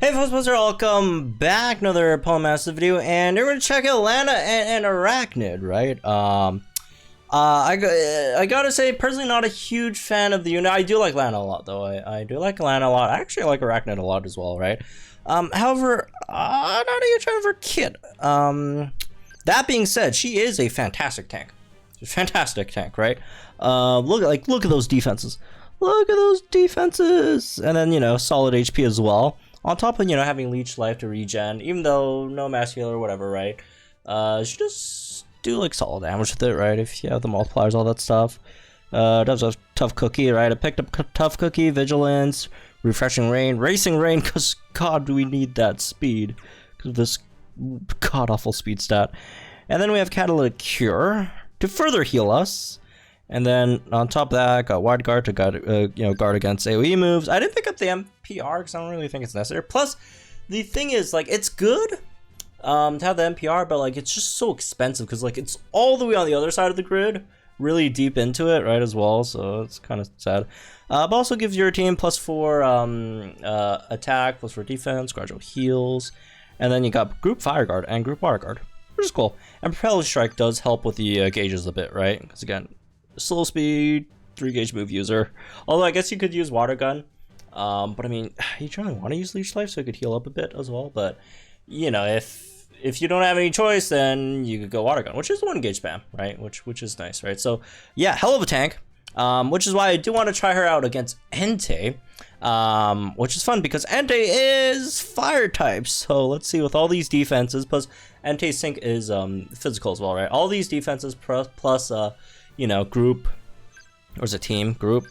Hey folks, welcome back, another Massive video, and we're gonna check out Lana and Araquanid, right? I gotta say, personally not a huge fan of the unit. I do like Lana a lot, though. I do like Lana a lot. I actually like Araquanid a lot as well, right? However, not a huge fan of her kid. That being said, she is a fantastic tank. She's a fantastic tank, right? Look at those defenses. Look at those defenses, and then solid HP as well. On top of having leech life to regen, even though no mass heal or whatever, right? She just do like solid damage with it, right? If you have the multipliers, all that stuff. Does a tough cookie, right? I picked up tough cookie, vigilance, refreshing rain, racing rain, because God, do we need that speed because of this god awful speed stat. And then we have catalytic cure to further heal us. And then on top of that, I got wide guard to guard, guard against AoE moves. I didn't pick up the MPR because I don't really think it's necessary. Plus, the thing is, like, it's good to have the MPR, but like, it's just so expensive because like it's all the way on the other side of the grid, really deep into it, right, as well. So it's kind of sad. But also gives your team +4 attack, +4 defense, gradual heals, and then you got group fire guard and group water guard, which is cool. And propeller strike does help with the gauges a bit, right? Because again, slow speed, 3 gauge move user. Although I guess you could use water gun. But I mean, you generally want to use leech life so it could heal up a bit as well. But if you don't have any choice, then you could go water gun, which is 1 gauge spam, right? Which is nice, right? So yeah, hell of a tank. Which is why I do want to try her out against Entei. Which is fun because Entei is fire type. So let's see, with all these defenses, plus Entei's sync is physical as well, right? All these defenses plus group, or is it team? Group?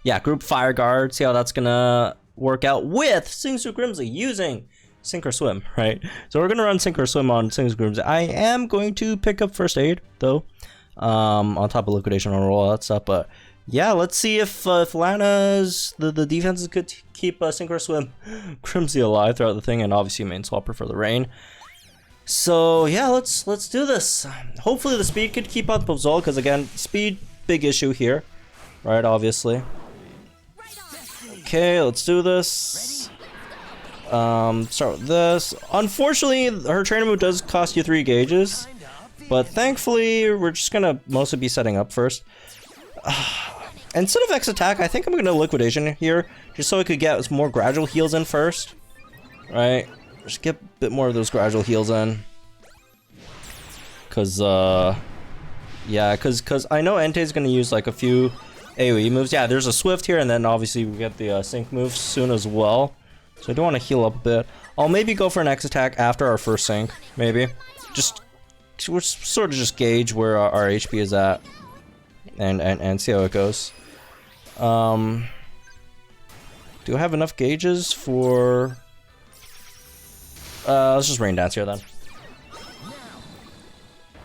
Yeah, group fire guard. See how that's gonna work out with Sing Through Grimsley using Sink or Swim, right? So we're gonna run Sink or Swim on Sing Through Grimsley. I am going to pick up first aid though, on top of liquidation on roll, all that stuff. But yeah, let's see if Lana's the defenses could keep Sink or Swim Grimsley alive throughout the thing, and obviously main swapper for the rain. So yeah, let's do this. Hopefully the speed could keep up as well, because again, speed, big issue here, right? Obviously. Okay, let's do this. Start with this. Unfortunately, her trainer move does cost you 3 gauges, but thankfully we're just gonna mostly be setting up first. Instead of X attack, I think I'm gonna liquidation here, just so I could get more gradual heals in first, right? Just get a bit more of those gradual heals in. Cause yeah, cause I know Entei's gonna use like a few AoE moves. Yeah, there's a Swift here, and then obviously we get the sync move soon as well. So I do want to heal up a bit. I'll maybe go for an X attack after our first sync, maybe. Just we're sort of just gauge where our HP is at, and see how it goes. Do I have enough gauges for? Let's just rain dance here then.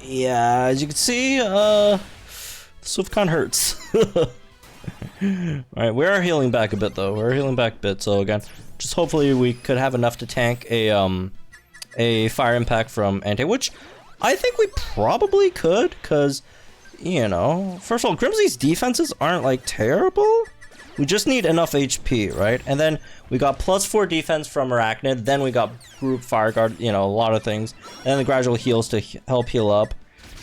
Yeah, as you can see, Swift kind of hurts. Alright, we are healing back a bit though. We're healing back a bit, so again, just hopefully we could have enough to tank a fire impact from Entei, which I think we probably could, because, first of all, Grimsley's defenses aren't like terrible. We just need enough HP, right? And then we got +4 defense from Araquanid, then we got group fire guard, a lot of things, and then the gradual heals to help heal up.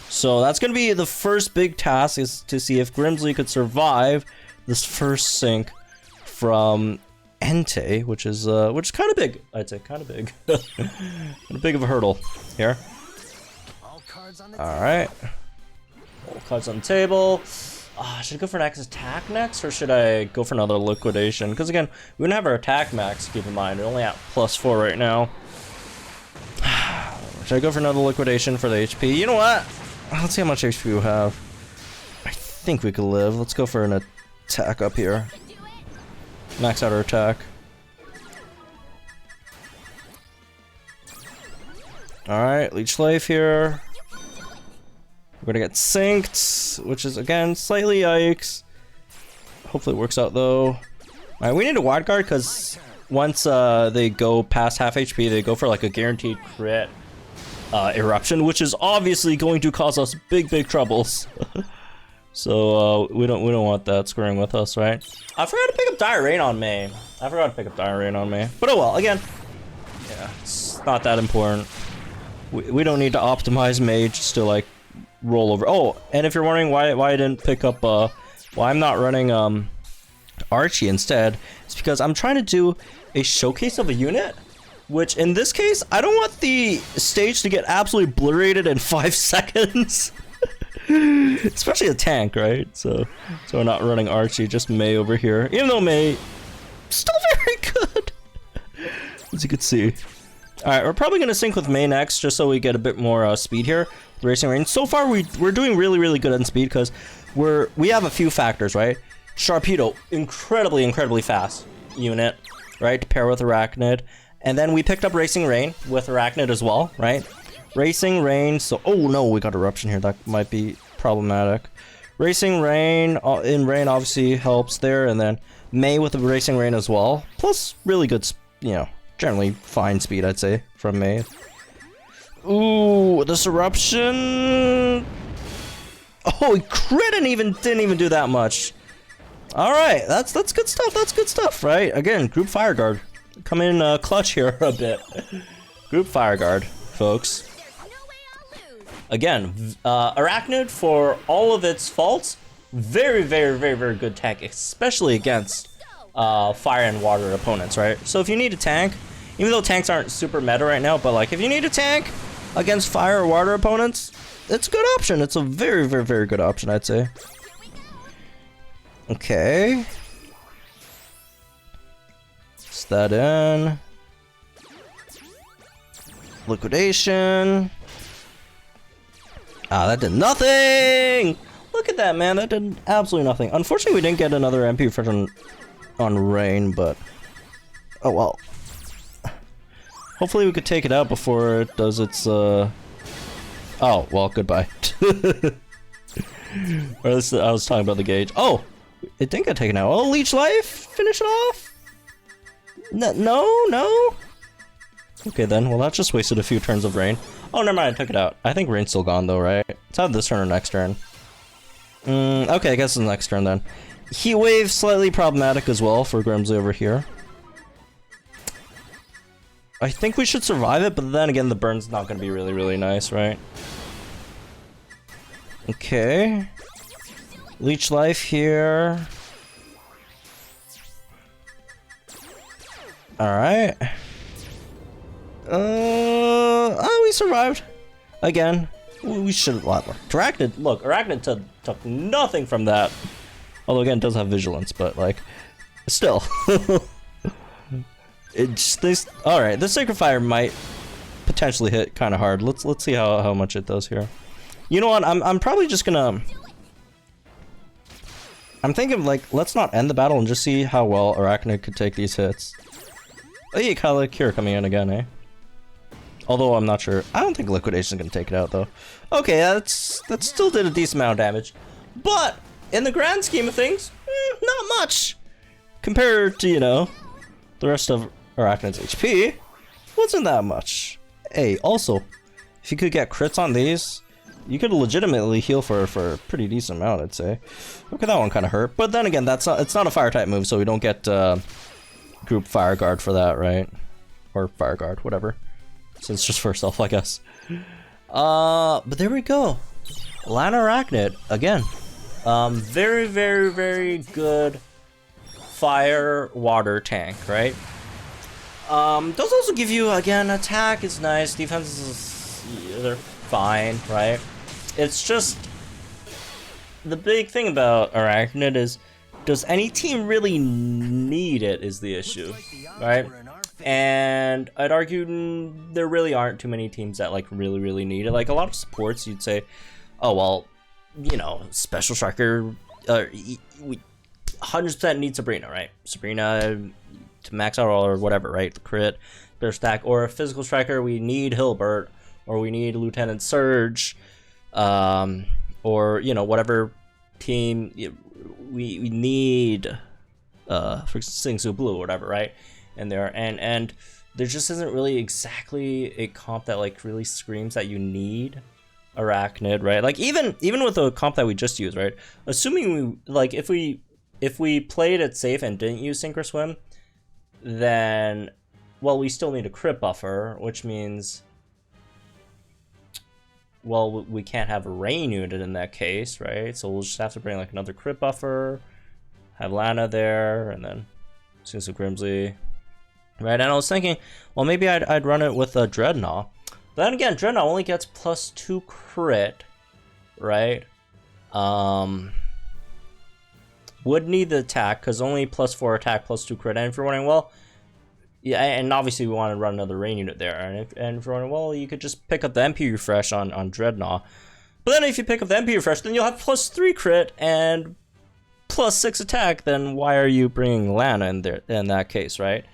So that's gonna be the first big task, is to see if Grimsley could survive this first sync from Entei, which is kind of big, I'd say, kind of big, kind of big of a hurdle here. All right, all cards on the table. Should I go for an X attack next, or should I go for another liquidation? Because again, we don't have our attack max, keep in mind. We're only at +4 right now. Should I go for another liquidation for the HP? You know what? Let's see how much HP we have. I think we could live. Let's go for an attack up here. Max out our attack. Alright, leech life here. We're gonna get synced, which is again slightly yikes. Hopefully it works out though. Alright, we need a wide guard because once they go past half HP, they go for like a guaranteed crit eruption, which is obviously going to cause us big troubles. So we don't want that screwing with us, right? I forgot to pick up Dire Rain on me. But oh well, again, it's not that important. We don't need to optimize Mage just to like roll over. Oh, and if you're wondering why I didn't pick up why I'm not running Archie instead, it's because I'm trying to do a showcase of a unit, which in this case I don't want the stage to get absolutely obliterated in 5 seconds. Especially a tank, right? So we're not running Archie, just Mei over here. Even though Mei still very good, as you can see. All right, we're probably gonna sync with Mei next, just so we get a bit more speed here. Racing range. So far, we're doing really good on speed because we have a few factors, right? Sharpedo, incredibly fast unit, right? To pair with Araquanid, and then we picked up Racing Rain with Araquanid as well, right? Racing Rain, so, oh no, we got Eruption here, that might be problematic. Racing Rain, in Rain obviously helps there, and then Mei with the Racing Rain as well. Plus, really good, you know, generally fine speed, I'd say, from Mei. Ooh, this Eruption... Oh, he crit and didn't even do that much. Alright, that's good stuff, right? Again, Group Fire Guard. Come in clutch here a bit. Group Fire Guard, folks. Again, Araquanid, for all of its faults, very good tank, especially against fire and water opponents, right? So if you need a tank, even though tanks aren't super meta right now, but like if you need a tank against fire or water opponents, it's a good option. It's a very good option, I'd say. Okay. Put that in. Liquidation. Ah, that did nothing! Look at that, man. That did absolutely nothing. Unfortunately, we didn't get another MP refresh on Rain, but... Oh, well. Hopefully we could take it out before it does its, Oh, well, goodbye. Or this, I was talking about the gauge. Oh! It didn't get taken out. Oh, Leech Life? Finish it off? No? Okay, then. Well, that just wasted a few turns of Rain. Oh, never mind, I took it out. I think Rain's still gone, though, right? It's either this turn or next turn. Okay, I guess it's next turn, then. Heat Wave, slightly problematic as well for Grimsley over here. I think we should survive it, but then again, the burn's not going to be really nice, right? Okay. Leech Life here. Alright. Oh, we survived. Again, we should have a lot more. Araquanid took nothing from that. Although again, it does have vigilance, but like, still. It's this. All right, this Sacred Fire might potentially hit kind of hard. Let's see how much it does here. You know what? I'm probably just gonna. I'm thinking like let's not end the battle and just see how well Araquanid could take these hits. Oh yeah, Kala Cure coming in again, eh? Although I'm not sure. I don't think Liquidation is gonna take it out though. Okay, that still did a decent amount of damage, but in the grand scheme of things, not much compared to, you know, the rest of Araquanid's HP. Wasn't that much. Hey, also, if you could get crits on these, you could legitimately heal for a pretty decent amount, I'd say. Okay, that one kind of hurt, but then again, it's not a fire type move, so we don't get group Fire Guard for that, right? Or Fire Guard, whatever. So it's just first off, I guess. But there we go. Lana Araquanid again. Very good fire water tank, right? Those also give you, again, attack is nice, defense is they're fine, right? It's just the big thing about Araquanid is, does any team really need it is the issue, right? And I'd argue there really aren't too many teams that like really need it. Like a lot of supports, you'd say, oh well, you know, Special Striker, we 100% need Sabrina, right? Sabrina to max out or whatever, right? The crit, bear stack, or a Physical Striker, we need Hilbert, or we need Lieutenant Surge, or, you know, whatever team we need, for Singsu Blue or whatever, right? And there just isn't really exactly a comp that like really screams that you need Araquanid, right? Like even with the comp that we just used, right? Assuming we like if we played it safe and didn't use Sink or Swim, then well, we still need a crit buffer, which means, well, we can't have a rain unit in that case, right? So we'll just have to bring like another crit buffer, have Lana there, and then Susan Grimsley, right? And I was thinking, well, maybe I'd run it with a Dreadnought. But then again, Dreadnought only gets +2 crit, right? Would need the attack, because only +4 attack, +2 crit. And if you're wondering, well, yeah, and obviously we want to run another rain unit there. And if you're wondering, well, you could just pick up the MP refresh on Dreadnought. But then if you pick up the MP refresh, then you'll have +3 crit and +6 attack. Then why are you bringing Lana in there in that case, right?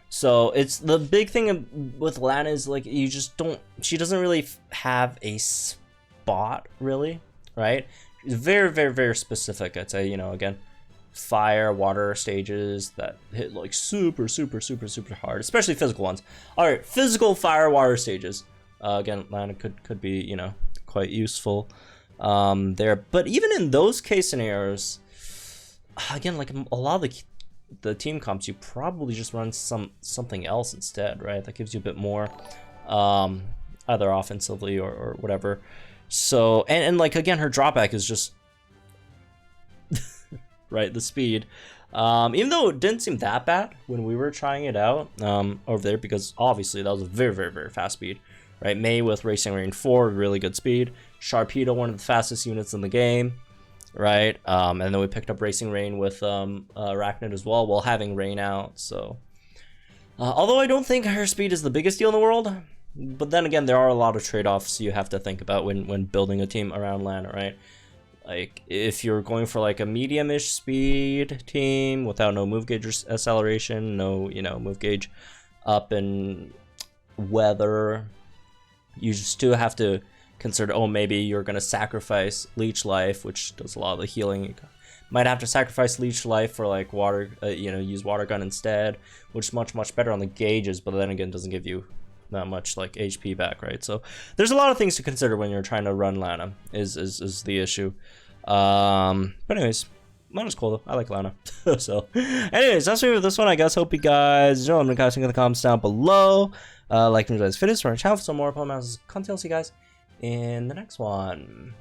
So it's the big thing with Lana is like you just don't. She doesn't really have a spot really, right? It's very, very, very specific. I'd say, you know, again, fire, water stages that hit like super, super, super, super hard, especially physical ones. All right, physical fire, water stages. Again, Lana could be, you know, quite useful there. But even in those case scenarios, again, like a lot of the team comps, you probably just run something else instead, right? That gives you a bit more, either offensively or whatever. So, and like, again, her drawback is just, right, the speed. Even though it didn't seem that bad when we were trying it out over there, because obviously that was a very, very, very fast speed, right? May with Racing Rain 4, really good speed. Sharpedo, one of the fastest units in the game, right? And then we picked up Racing Rain with Araquanid as well, while having Rain out, so. Although I don't think her speed is the biggest deal in the world, but then again, there are a lot of trade-offs you have to think about when building a team around Lana, right? Like, if you're going for like a medium-ish speed team without no move gauge acceleration, no, you know, move gauge up and weather, you still have to consider, oh, maybe you're going to sacrifice Leech Life, which does a lot of the healing. You might have to sacrifice Leech Life for like water, you know, use Water Gun instead, which is much, much better on the gauges, but then again, doesn't give you that much like HP back, right? So there's a lot of things to consider when you're trying to run Lana is the issue. But anyways, Lana's cool though. I like Lana. So anyways, that's me with this one, I guess. Hope you guys know. I'm gonna guys in the comments down below. Like and guys fitness for our channel for some more Pokemon content. I'll see you guys in the next one.